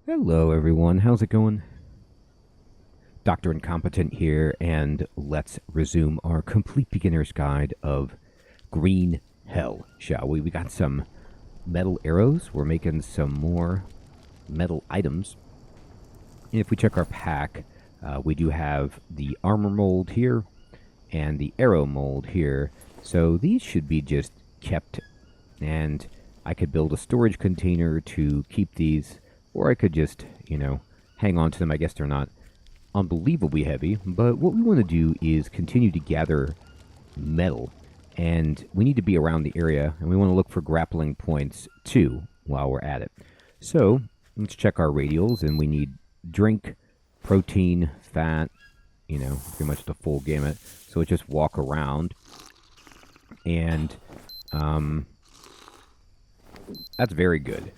Hello, everyone. How's it going? Dr. Incompetent here, and let's resume our complete beginner's guide of green hell, shall we? We got some metal arrows. We're making some more metal items. And if we check our pack, we do have the armor mold here and the arrow mold here. So these should be just kept, and I could build a storage container to keep these, or I could just, hang on to them. I guess they're not unbelievably heavy, but what we want to do is continue to gather metal, and we need to be around the area, and we want to look for grappling points too while we're at it. So let's check our radials, and we need drink, protein, fat, pretty much the full gamut. So let's just walk around, and that's very good.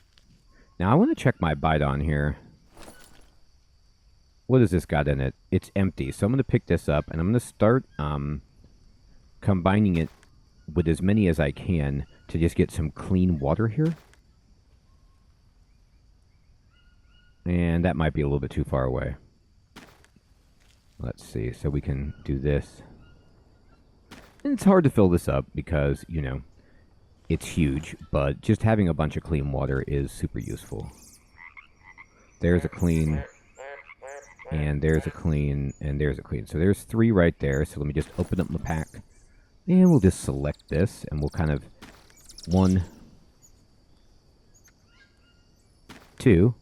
Now I want to check my Bidon here. What has this got in it? It's empty. So I'm going to pick this up, and I'm going to start combining it with as many as I can to just get some clean water here. And that might be a little bit too far away. Let's see. So we can do this. And it's hard to fill this up because, it's huge, but just having a bunch of clean water is super useful. There's a clean, and there's a clean, and there's a clean. So there's 3 right there. So let me just open up my pack, and we'll just select this, and we'll kind of 1, 2,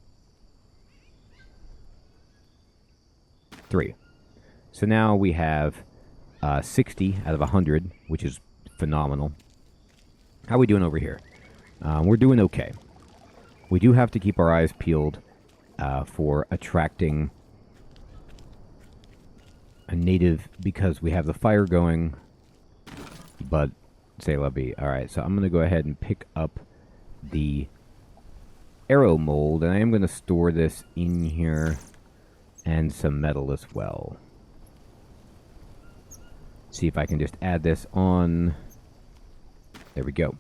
3. So now we have 60 out of 100, which is phenomenal. How are we doing over here? We're doing okay. We do have to keep our eyes peeled for attracting a native because we have the fire going, but say la vie. Alright, so I'm going to go ahead and pick up the arrow mold, and I am going to store this in here and some metal as well. See if I can just add this on. There we go.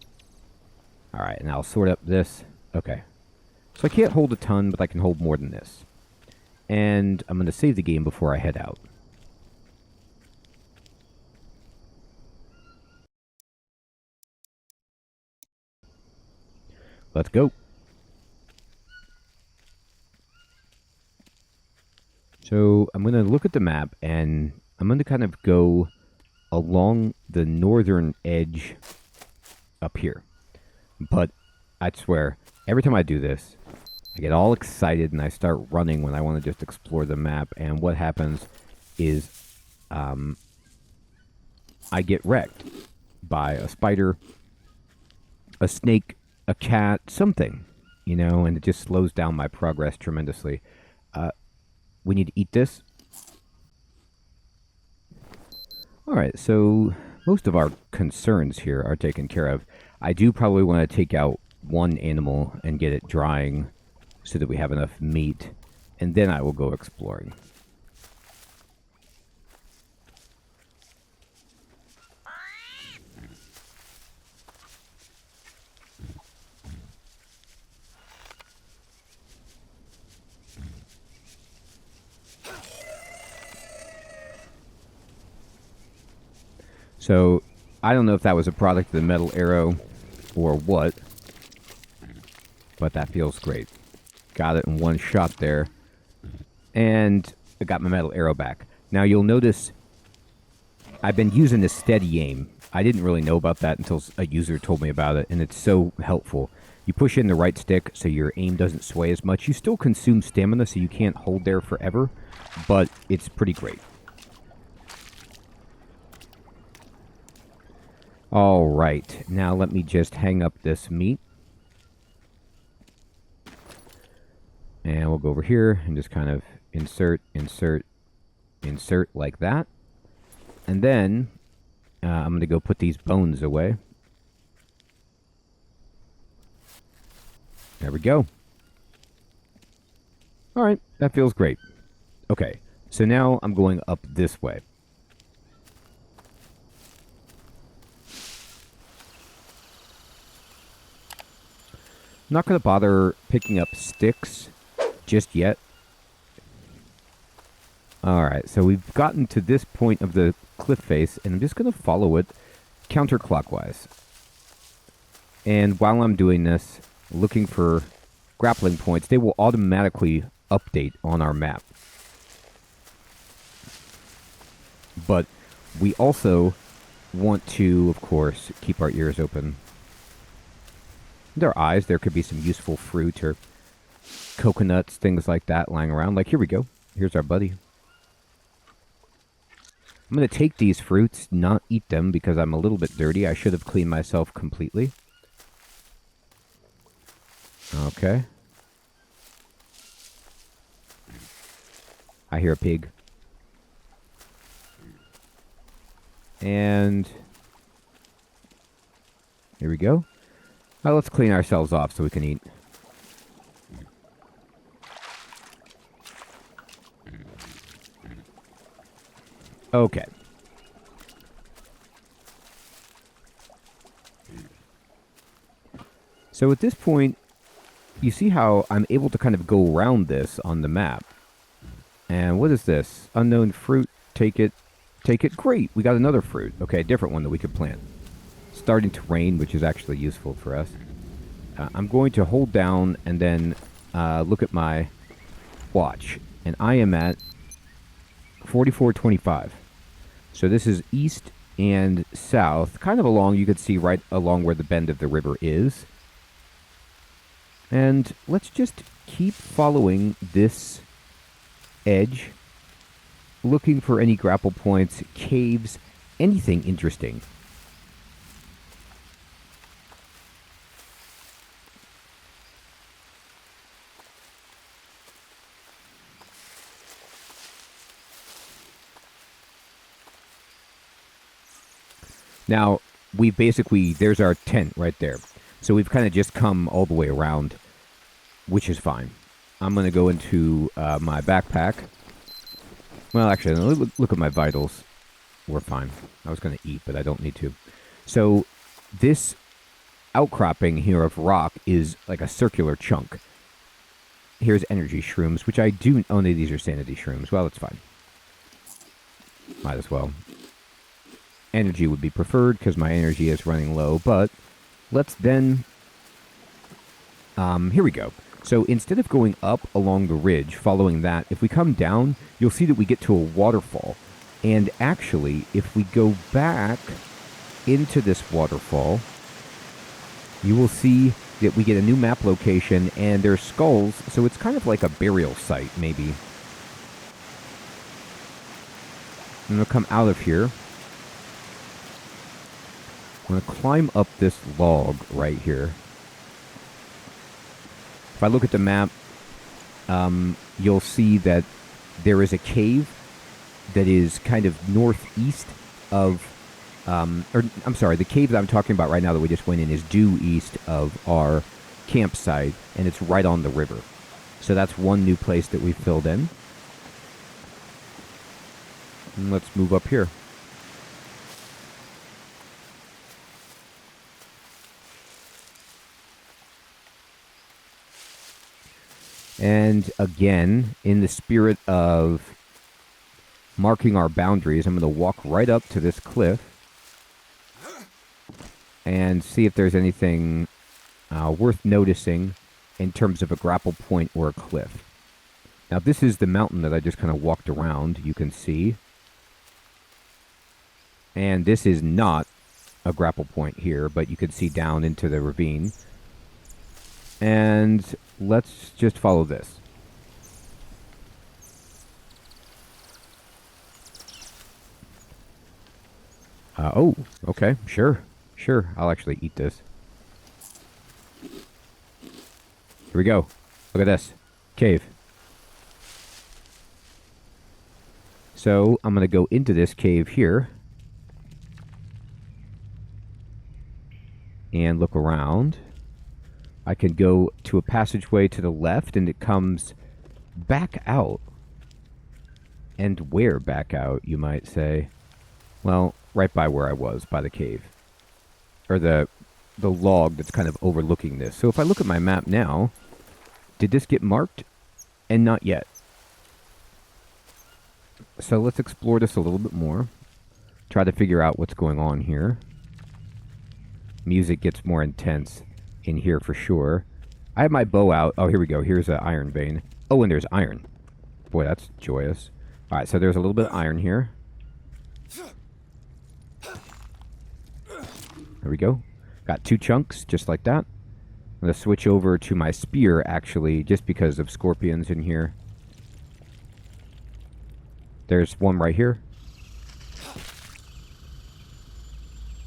Alright, and I'll sort up this. Okay. So I can't hold a ton, but I can hold more than this. And I'm going to save the game before I head out. Let's go. So I'm going to look at the map, and I'm going to kind of go along the northern edge up here. But I swear, every time I do this, I get all excited and I start running when I want to just explore the map. And what happens is I get wrecked by a spider, a snake, a cat, something, and it just slows down my progress tremendously. We need to eat this. Alright, so most of our concerns here are taken care of. I do probably want to take out one animal and get it drying so that we have enough meat, and then I will go exploring. So, I don't know if that was a product of the metal arrow or what, but that feels great. Got it in one shot there, and I got my metal arrow back. Now you'll notice I've been using this steady aim. I didn't really know about that until a user told me about it, and it's so helpful. You push in the right stick so your aim doesn't sway as much. You still consume stamina, so you can't hold there forever, but it's pretty great. All right, now let me just hang up this meat. And we'll go over here and just kind of insert, insert, insert like that. And then I'm going to go put these bones away. There we go. All right, that feels great. Okay, so now I'm going up this way. I'm not going to bother picking up sticks just yet. Alright, so we've gotten to this point of the cliff face, and I'm just going to follow it counterclockwise. And while I'm doing this, looking for grappling points, they will automatically update on our map. But we also want to, of course, keep our ears open. And our eyes, there could be some useful fruit or coconuts, things like that lying around. Like, here we go. Here's our buddy. I'm going to take these fruits, not eat them because I'm a little bit dirty. I should have cleaned myself completely. Okay. I hear a pig. And here we go. Now let's clean ourselves off so we can eat. Okay. So at this point, you see how I'm able to kind of go around this on the map. And what is this? Unknown fruit. Take it. Take it. Great. We got another fruit. Okay, a different one that we could plant. Starting to rain, which is actually useful for us. I'm going to hold down and then look at my watch. And I am at 44:25. So this is east and south, kind of along, you could see right along where the bend of the river is. And let's just keep following this edge, looking for any grapple points, caves, anything interesting. Now, we basically, there's our tent right there. So we've kind of just come all the way around, which is fine. I'm going to go into my backpack. Well, actually, look at my vitals. We're fine. I was going to eat, but I don't need to. So this outcropping here of rock is like a circular chunk. Here's energy shrooms, which I do... Oh, no, these are sanity shrooms. Well, it's fine. Might as well. Energy would be preferred because my energy is running low, but let's then... here we go. So instead of going up along the ridge, following that, if we come down, you'll see that we get to a waterfall. And actually, if we go back into this waterfall, you will see that we get a new map location, and there's skulls, so it's kind of like a burial site, maybe. I'm going to come out of here. I'm going to climb up this log right here. If I look at the map, you'll see that there is a cave that is kind of northeast of, I'm sorry, the cave that I'm talking about right now that we just went in is due east of our campsite, and it's right on the river. So that's one new place that we filled in. And let's move up here. And again, in the spirit of marking our boundaries, I'm going to walk right up to this cliff and see if there's anything worth noticing in terms of a grapple point or a cliff. Now, this is the mountain that I just kind of walked around, you can see. And this is not a grapple point here, but you can see down into the ravine. And let's just follow this. Oh, okay, sure. Sure, I'll actually eat this. Here we go. Look at this. Cave. So, I'm going to go into this cave here. And look around. I can go to a passageway to the left, and it comes back out. And where back out, you might say? Well, right by where I was, by the cave. Or the log that's kind of overlooking this. So if I look at my map now, did this get marked? And not yet. So let's explore this a little bit more. Try to figure out what's going on here. Music gets more intense in here for sure. I have my bow out. Oh, here we go. Here's an iron vein. Oh, and there's iron. Boy, that's joyous. All right, so there's a little bit of iron here. There we go. Got 2 chunks, just like that. I'm going to switch over to my spear, actually, just because of scorpions in here. There's one right here.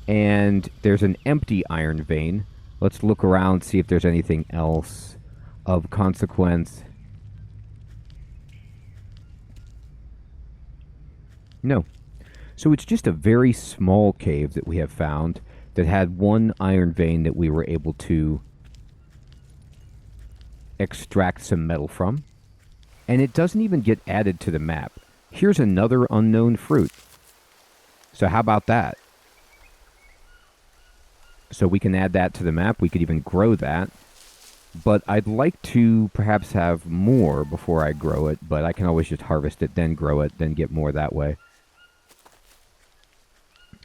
And there's an empty iron vein. Let's look around, see if there's anything else of consequence. No. So it's just a very small cave that we have found that had 1 iron vein that we were able to extract some metal from. And it doesn't even get added to the map. Here's another unknown fruit. So how about that? So we can add that to the map. We could even grow that. But I'd like to perhaps have more before I grow it. But I can always just harvest it, then grow it, then get more that way.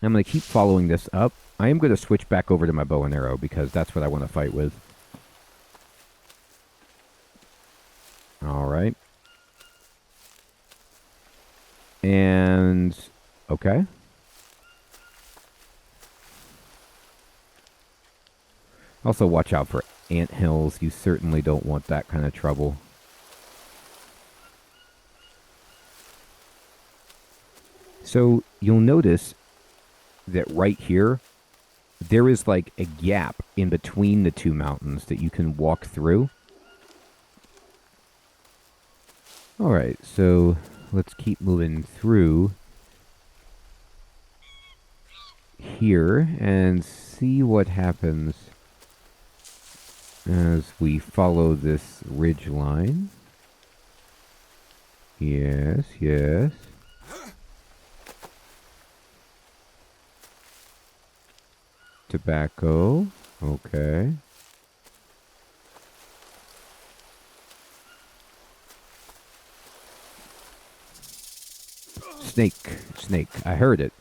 I'm going to keep following this up. I am going to switch back over to my bow and arrow because that's what I want to fight with. Alright. And... okay. Also watch out for anthills. You certainly don't want that kind of trouble. So you'll notice that right here, there is like a gap in between the 2 mountains that you can walk through. Alright, so let's keep moving through here and see what happens as we follow this ridge line. Yes, yes. Tobacco. Okay. Snake. Snake. I heard it.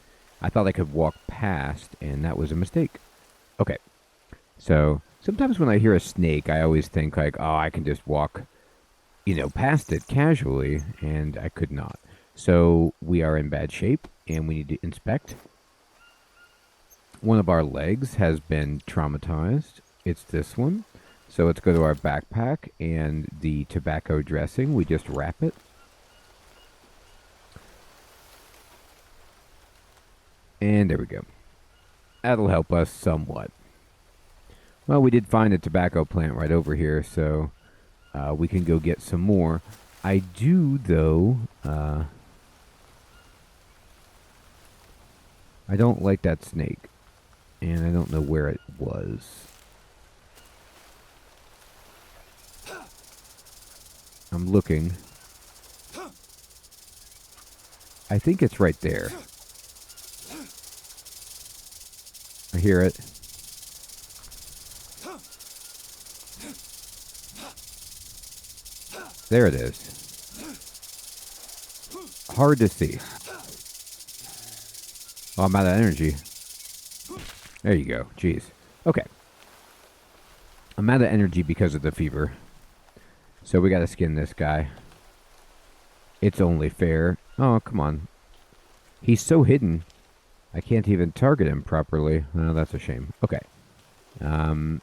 I thought I could walk past, and that was a mistake. Okay. So, sometimes when I hear a snake, I always think like, oh, I can just walk, past it casually, and I could not. So, we are in bad shape, and we need to inspect. One of our legs has been traumatized. It's this one. So let's go to our backpack and the tobacco dressing. We just wrap it. And there we go. That'll help us somewhat. Well, we did find a tobacco plant right over here, so we can go get some more. I do, though... I don't like that snake. And I don't know where it was. I'm looking. I think it's right there. I hear it. There it is. Hard to see. Oh, I'm out of energy. There you go. Jeez. Okay. I'm out of energy because of the fever. So we gotta skin this guy. It's only fair. Oh, come on. He's so hidden. I can't even target him properly. Oh, that's a shame. Okay. In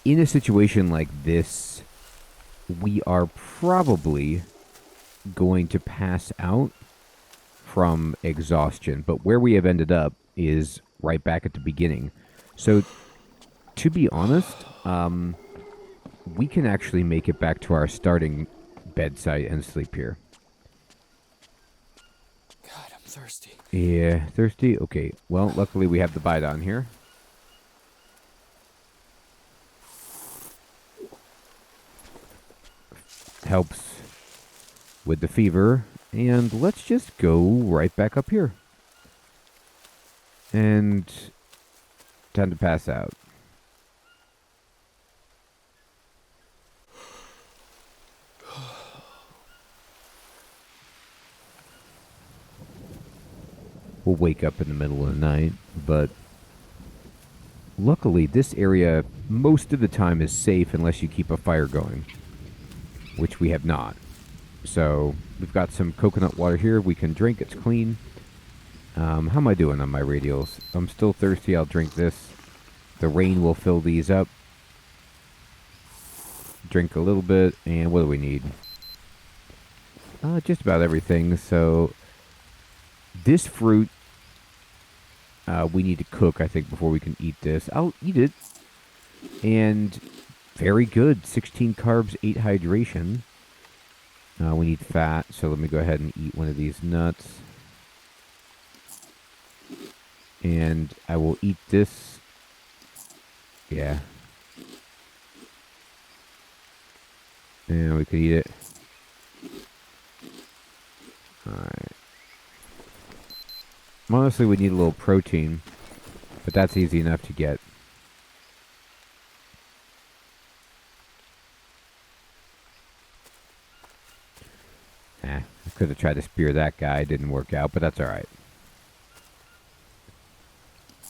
a situation like this, we are probably going to pass out from exhaustion, but where we have ended up is right back at the beginning. So, to be honest, we can actually make it back to our starting bedside and sleep here. God, I'm thirsty. Yeah, thirsty? Okay, well, luckily we have the bite on here. Helps with the fever. And let's just go right back up here. And time to pass out. we'll wake up in the middle of the night. But luckily, this area most of the time is safe unless you keep a fire going, which we have not. So we've got some coconut water here we can drink. It's clean. How am I doing on my radials? I'm still thirsty. I'll drink this. The rain will fill these up. Drink a little bit. And what do we need? Just about everything. So this fruit, we need to cook, I think, before we can eat this. I'll eat it. And very good. 16 carbs, 8 hydration. We need fat, so let me go ahead and eat one of these nuts. And I will eat this. Yeah. And we could eat it. Alright. Honestly, we need a little protein, but that's easy enough to get. I could have tried to spear that guy. It didn't work out, but that's alright.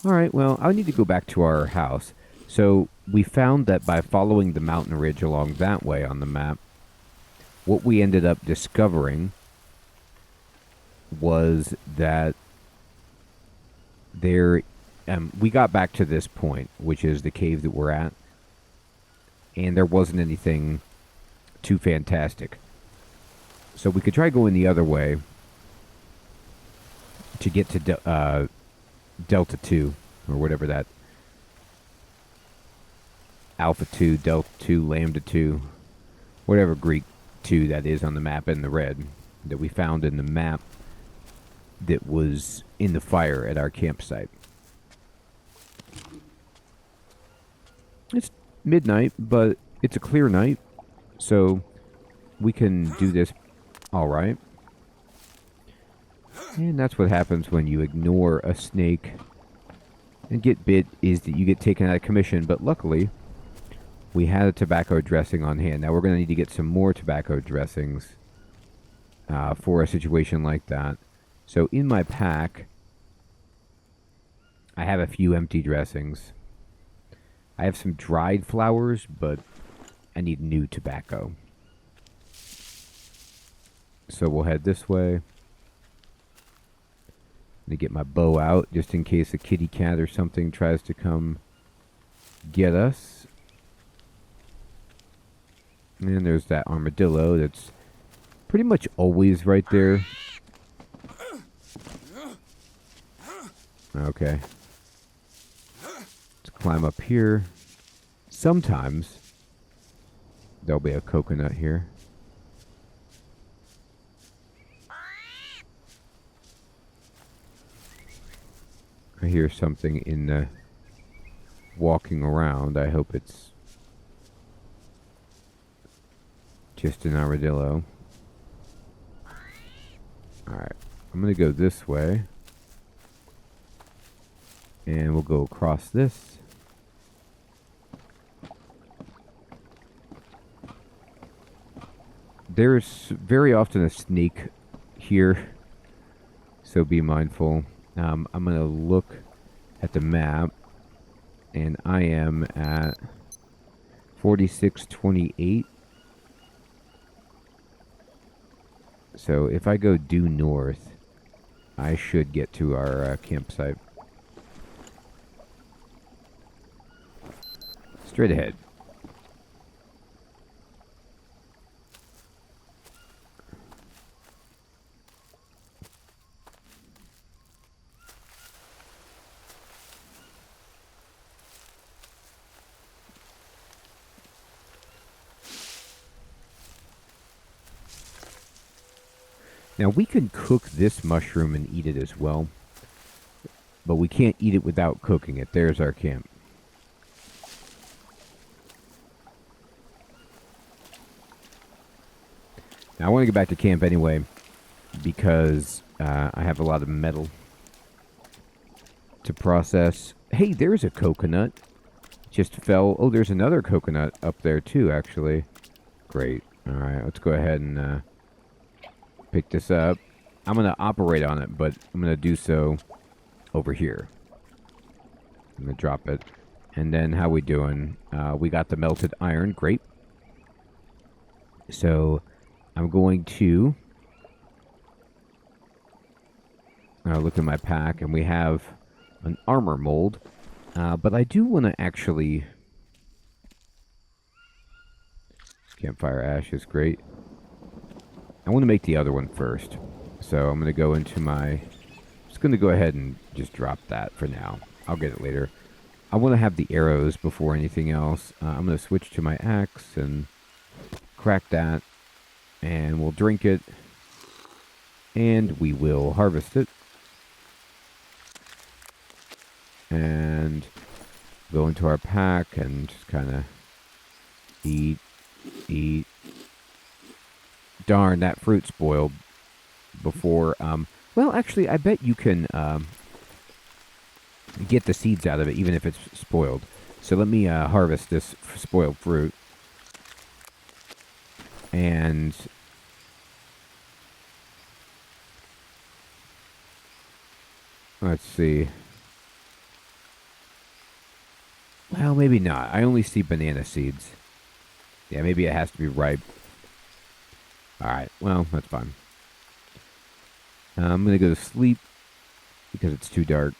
Alright, well, I need to go back to our house. So, we found that by following the mountain ridge along that way on the map, what we ended up discovering was that there... we got back to this point, which is the cave that we're at, and there wasn't anything too fantastic. So we could try going the other way to get to Delta 2, or whatever that... Alpha 2, Delta 2, Lambda 2, whatever Greek 2 that is on the map in the red, that we found in the map that was in the fire at our campsite. It's midnight, but it's a clear night, so we can do this alright. And that's what happens when you ignore a snake and get bit, is that you get taken out of commission. But luckily, we had a tobacco dressing on hand. Now we're going to need to get some more tobacco dressings for a situation like that. So in my pack, I have a few empty dressings. I have some dried flowers, but I need new tobacco. So we'll head this way. To get my bow out, just in case a kitty cat or something tries to come get us. And there's that armadillo that's pretty much always right there. Okay. Let's climb up here. Sometimes there'll be a coconut here. I hear something in the walking around. I hope it's just an armadillo. Alright, I'm going to go this way. And we'll go across this. There's very often a snake here, so be mindful. I'm going to look at the map, and I am at 4628. So if I go due north, I should get to our campsite. Straight ahead. Now, we can cook this mushroom and eat it as well, but we can't eat it without cooking it. There's our camp. Now, I want to get back to camp anyway, because I have a lot of metal to process. Hey, there's a coconut. Just fell. Oh, there's another coconut up there too, actually. Great. All right, let's go ahead and... pick this up. I'm going to operate on it, but I'm going to do so over here. I'm going to drop it. And then how we doing? We got the melted iron. Great. So I'm going to look at my pack, and we have an armor mold. But I do want to actually... Campfire ash is great. I want to make the other one first. So I'm going to go into my... Just going to go ahead and just drop that for now. I'll get it later. I want to have the arrows before anything else. I'm going to switch to my axe and crack that. And we'll drink it. And we will harvest it. And go into our pack and just kind of eat. Darn, that fruit spoiled before. Well, actually, I bet you can get the seeds out of it, even if it's spoiled. So let me harvest this spoiled fruit. And let's see. Well, maybe not. I only see banana seeds. Yeah, maybe it has to be ripe. Alright, well, that's fine. I'm going to go to sleep because it's too dark.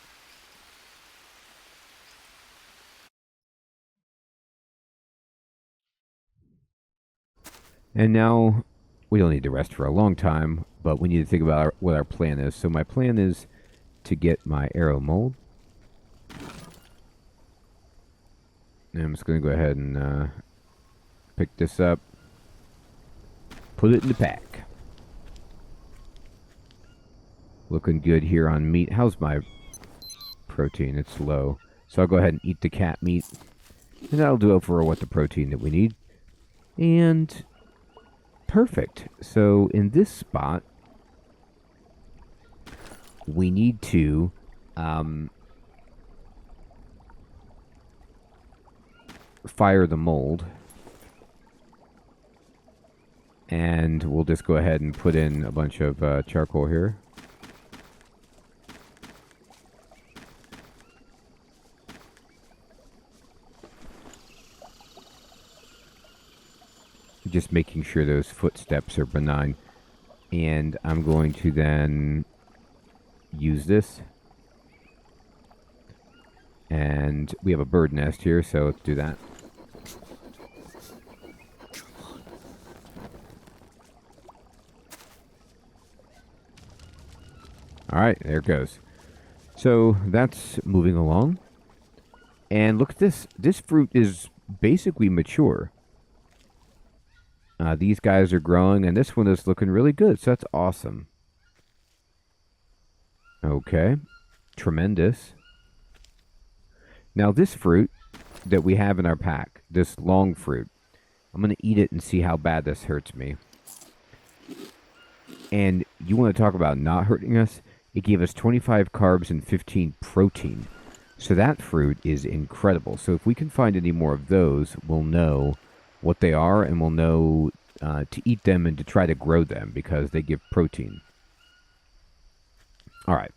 And now, we don't need to rest for a long time, but we need to think about what our plan is. So my plan is to get my arrow mold. And I'm just going to go ahead and pick this up. Put it in the pack. Looking good here on meat. How's my protein? It's low. So I'll go ahead and eat the cat meat. And that'll do it for what the protein that we need. And perfect. So in this spot, we need to fire the mold. And we'll just go ahead and put in a bunch of charcoal here. Just making sure those footsteps are benign. And I'm going to then use this. And we have a bird nest here, so let's do that. Alright, there it goes. So that's moving along. And look at this. This fruit is basically mature. These guys are growing, and this one is looking really good, so that's awesome. Okay. Tremendous. Now this fruit that we have in our pack, this long fruit, I'm going to eat it and see how bad this hurts me. And you want to talk about not hurting us? It gave us 25 carbs and 15 protein. So that fruit is incredible. So if we can find any more of those, we'll know what they are, and we'll know to eat them and to try to grow them because they give protein. All right.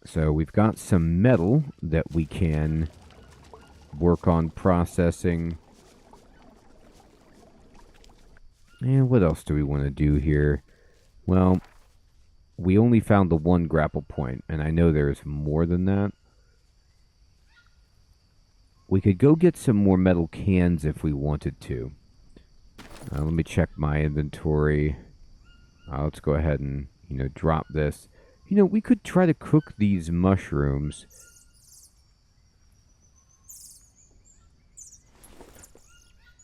So we've got some metal that we can work on processing. And what else do we want to do here? Well, we only found the one grapple point, and I know there's more than that. We could go get some more metal cans if we wanted to. Let me check my inventory. Let's go ahead and, drop this. We could try to cook these mushrooms.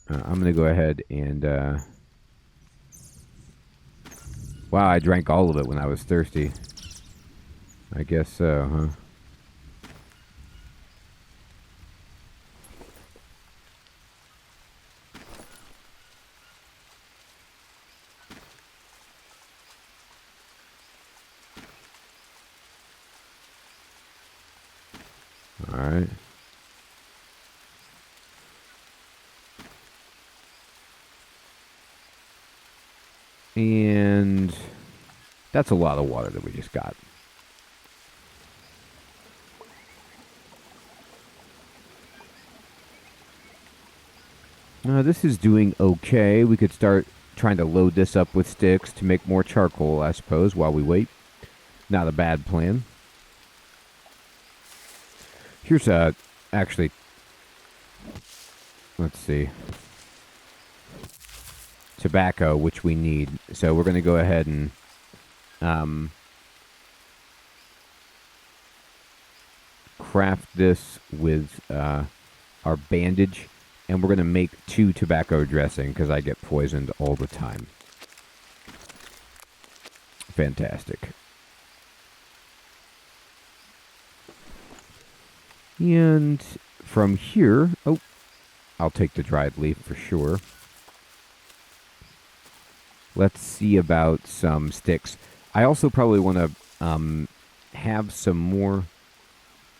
I'm going to go ahead and... Wow, I drank all of it when I was thirsty. I guess so, huh? Alright. And That's a lot of water that we just got. This is doing okay. We could start trying to load this up with sticks to make more charcoal, I suppose, while we wait. Not a bad plan. Here's actually, let's see, tobacco, which we need. So we're going to go ahead and craft this with our bandage, and we're going to make 2 tobacco dressing because I get poisoned all the time. Fantastic. And from here, oh, I'll take the dried leaf for sure. Let's see about some sticks. I also probably want to have some more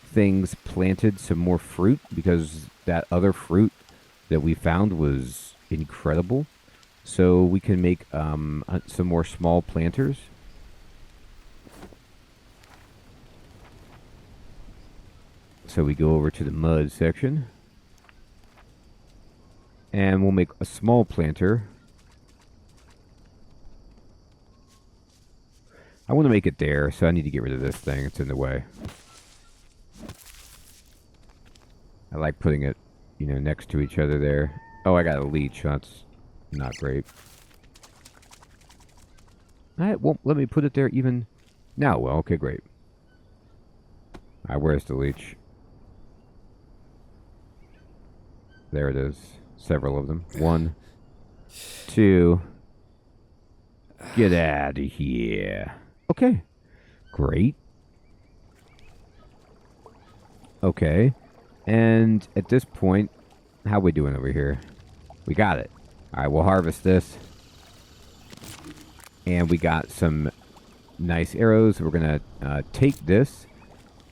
things planted, some more fruit, because that other fruit that we found was incredible. So we can make some more small planters. So we go over to the mud section. And we'll make a small planter. I want to make it there, so I need to get rid of this thing. It's in the way. I like putting it, next to each other there. Oh, I got a leech. That's not great. It won't let me put it there even now. Well, okay, great. All right, where's the leech? There it is. Several of them. 1, 2. Get out of here. Okay. Great. Okay. And at this point, how we doing over here? We got it. All right, we'll harvest this. And we got some nice arrows. We're going to take this,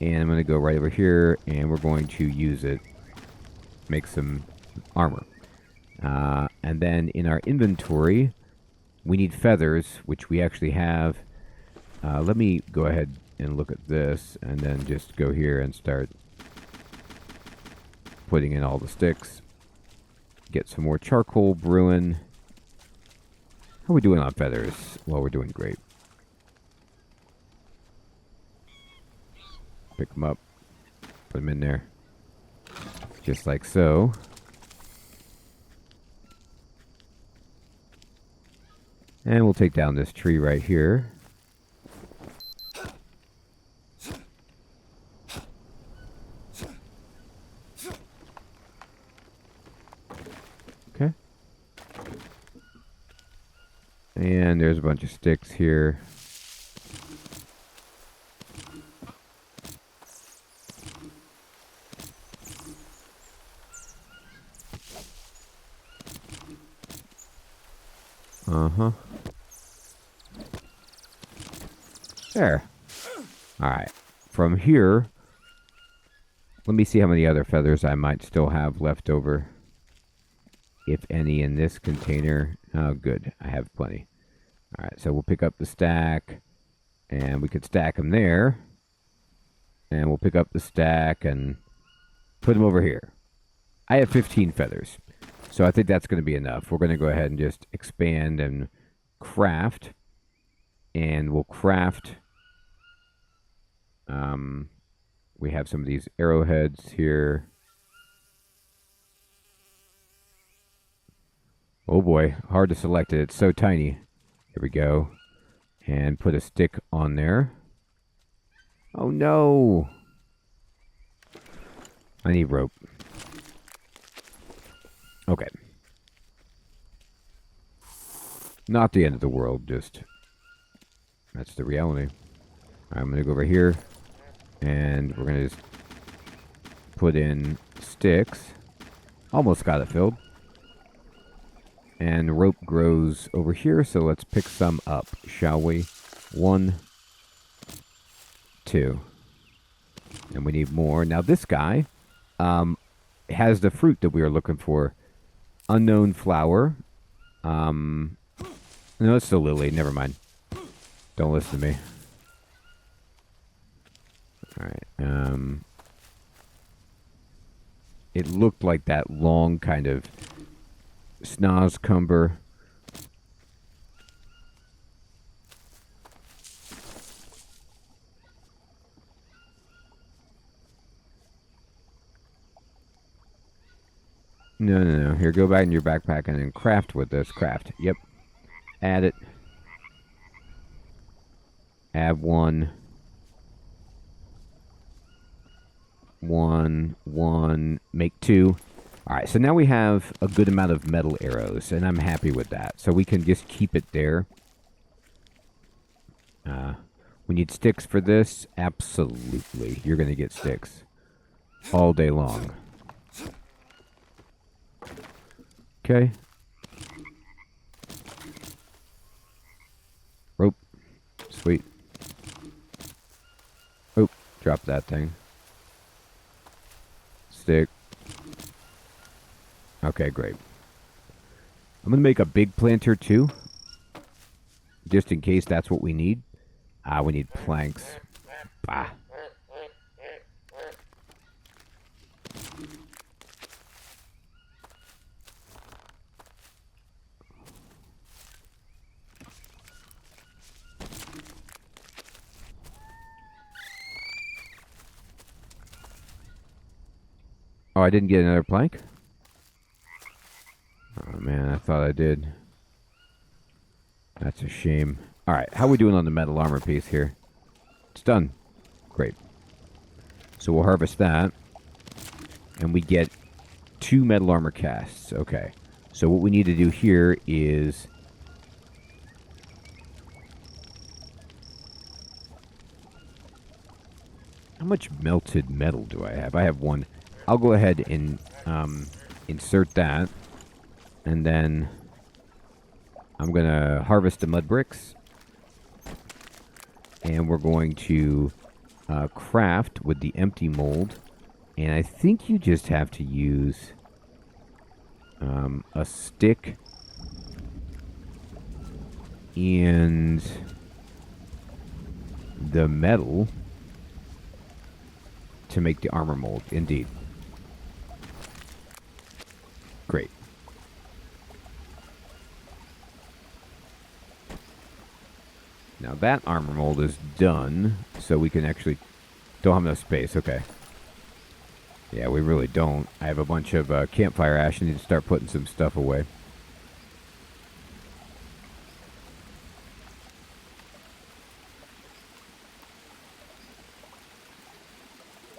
and I'm going to go right over here, and we're going to use it. Make some armor. And then in our inventory, we need feathers, which we actually have. Let me go ahead and look at this, and then just go here and start putting in all the sticks. Get some more charcoal brewing. How are we doing on feathers? Well, we're doing great. Pick them up. Put them in there. Just like so. And we'll take down this tree right here. Okay. And there's a bunch of sticks here. Uh-huh. There. Alright. From here, let me see how many other feathers I might still have left over. If any in this container. Oh, good. I have plenty. Alright, so we'll pick up the stack. And we could stack them there. And we'll pick up the stack and put them over here. I have 15 feathers. So I think that's going to be enough. We're going to go ahead and just expand and craft. And we'll craft. We have some of these arrowheads here. Oh boy, hard to select it. It's so tiny. Here we go. And put a stick on there. Oh no! I need rope. Okay. Not the end of the world, just... That's the reality. I'm going to go over here. And we're going to just put in sticks. Almost got it filled. And rope grows over here, so let's pick some up, shall we? 1, 2. And we need more. Now this guy has the fruit that we were looking for. Unknown flower. No, it's the lily. Never mind. Don't listen to me. Alright, it looked like that long kind of snozcumber. No. Here, go back in your backpack and then craft with this. Craft. Yep. Add it. Add one. One. Make two. Alright, so now we have a good amount of metal arrows, and I'm happy with that. So we can just keep it there. We need sticks for this. Absolutely. You're going to get sticks all day long. Okay. Rope. Sweet. Oh, drop that thing. Stick. Okay, great. I'm going to make a big planter too, just in case that's what we need. We need planks. Bah. Oh, I didn't get another plank? Oh, man, I thought I did. That's a shame. Alright, how are we doing on the metal armor piece here? It's done. Great. So we'll harvest that. And we get 2 metal armor casts. Okay. So what we need to do here is... How much melted metal do I have? I have 1. I'll go ahead and insert that. And then I'm going to harvest the mud bricks. And we're going to craft with the empty mold. And I think you just have to use a stick and the metal to make the armor mold. Indeed. Great. Now that armor mold is done, so we can actually... Don't have enough space, okay. Yeah, we really don't. I have a bunch of campfire ash. I need to start putting some stuff away.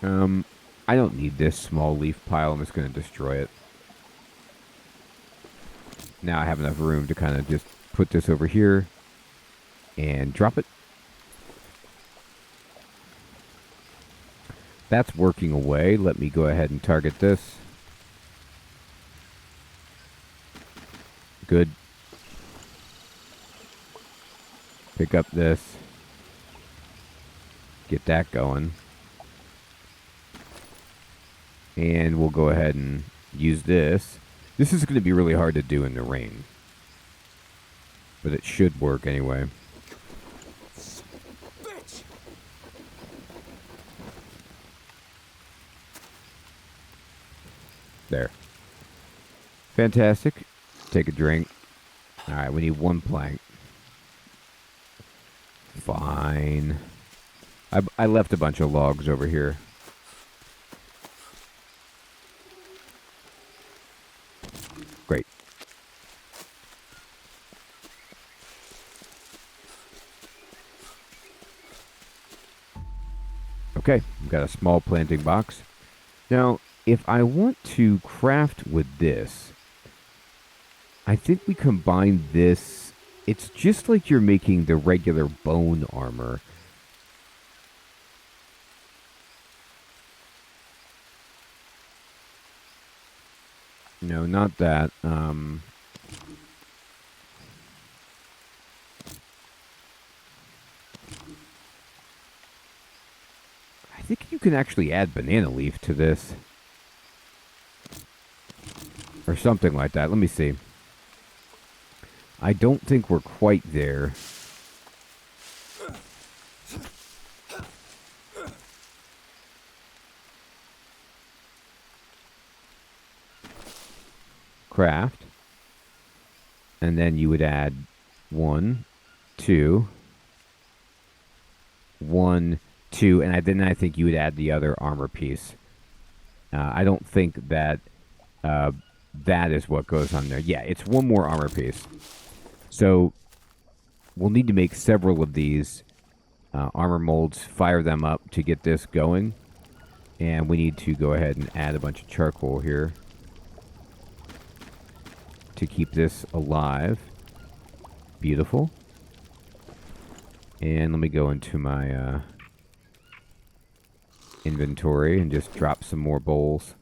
I don't need this small leaf pile. I'm just going to destroy it. Now I have enough room to kind of just put this over here and drop it. That's working away. Let me go ahead and target this. Good. Pick up this. Get that going. And we'll go ahead and use this. This is going to be really hard to do in the rain. But it should work anyway. There. Fantastic. Take a drink. Alright, we need 1 plank. Fine. I left a bunch of logs over here. Great. Okay, we've got a small planting box. Now, if I want to craft with this, I think we combine this. It's just like you're making the regular bone armor. No, not that. I think you can actually add banana leaf to this. Or something like that. Let me see. I don't think we're quite there. craft. And then you would add 1, 2, 1, 2, and then I think you would add the other armor piece. I don't think that that is what goes on there. Yeah, it's one more armor piece. So we'll need to make several of these armor molds, fire them up to get this going. And we need to go ahead and add a bunch of charcoal here to keep this alive. Beautiful. And let me go into my inventory and just drop some more bowls.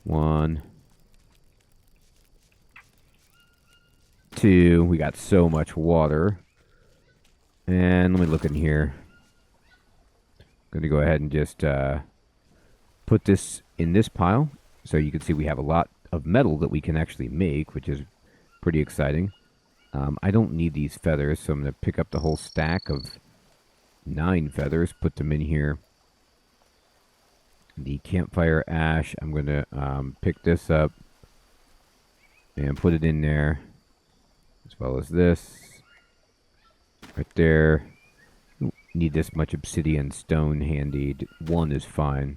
1, 2. We got so much water. And let me look in here. I'm going to go ahead and just put this in this pile. So you can see we have a lot of metal that we can actually make, which is pretty exciting. I don't need these feathers, so I'm going to pick up the whole stack of 9 feathers, put them in here. The campfire ash, I'm going to pick this up and put it in there, as well as this. Right there. Don't need this much obsidian stone handy. 1 is fine.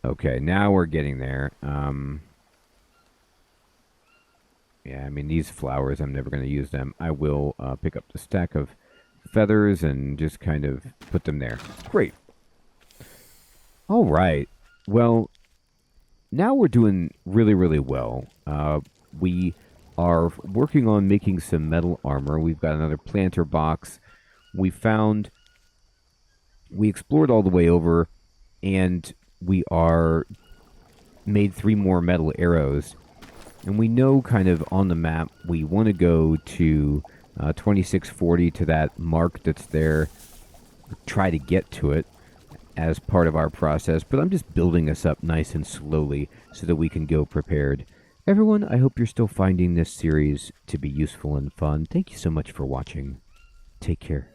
Okay, now we're getting there. Yeah, I mean, these flowers, I'm never going to use them. I will pick up the stack of feathers and just kind of put them there. Great. All right. Well, now we're doing really, really well. We are working on making some metal armor. We've got another planter box. We explored all the way over, and we made 3 more metal arrows. And we know kind of on the map we want to go to 2640, to that mark that's there. Try to get to it as part of our process, but I'm just building us up nice and slowly so that we can go prepared. Everyone, I hope you're still finding this series to be useful and fun. Thank you so much for watching. Take care.